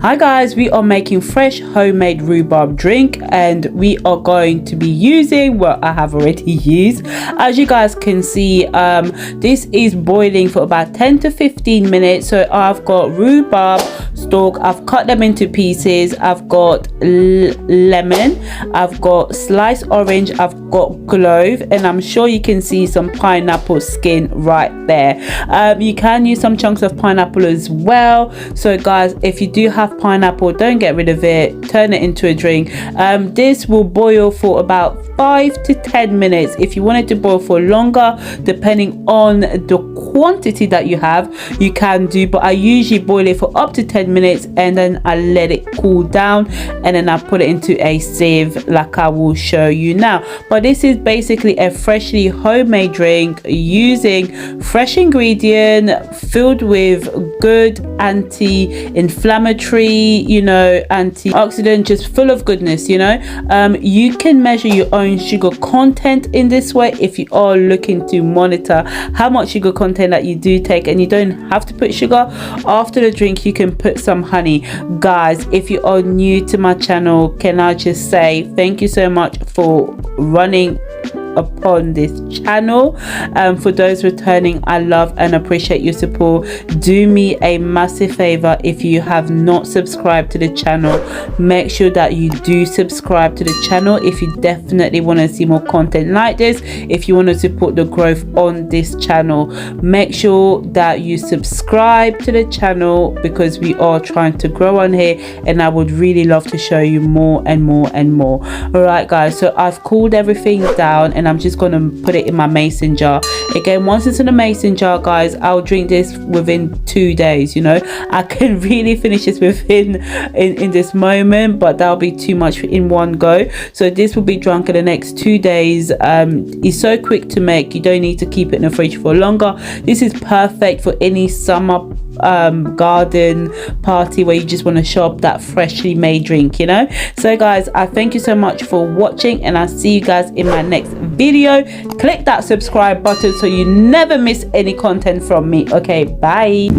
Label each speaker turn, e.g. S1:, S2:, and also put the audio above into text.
S1: Hi guys, we are making fresh homemade rhubarb drink and we are going to be using what I have already used. As you guys can see, this is boiling for about 10 to 15 minutes. So I've got rhubarb stalk, I've cut them into pieces, I've got lemon, I've got sliced orange, I've got clove, and I'm sure you can see some pineapple skin right there. You can use some chunks of pineapple as well. So guys, if you do have pineapple, don't get rid of it, turn it into a drink. This will boil for about 5 to 10 minutes. If you want it to boil for longer, depending on the quantity that you have, you can do, but I usually boil it for up to 10 minutes and then I let it cool down and then I put it into a sieve like I will show you now. But this is basically a freshly homemade drink using fresh ingredient, filled with good anti-inflammatory, you know, antioxidant, just full of goodness, you know. You can measure your own sugar content in this way if you are looking to monitor how much sugar content that you do take, and you don't have to put sugar. After the drink you can put some honey. Guys, if you are new to my channel, can I just say thank you so much for running upon this channel. For those returning, I love and appreciate your support. Do me a massive favor, if you have not subscribed to the channel, make sure that you do subscribe to the channel if you definitely want to see more content like this. If you want to support the growth on this channel, make sure that you subscribe to the channel because we are trying to grow on here and I would really love to show you more and more and more. All right guys, so I've cooled everything down and I'm just going to put it in my mason jar. Again, once it's in the mason jar, guys, I'll drink this within 2 days. You know, I can really finish this within in this moment, but that'll be too much in one go. So this will be drunk in the next 2 days. It's so quick to make, you don't need to keep it in the fridge for longer. This is perfect for any summer garden party where you just want to show up that freshly made drink, you know. So guys, I thank you so much for watching and I'll see you guys in my next video. Click that subscribe button so you never miss any content from me. Okay, bye.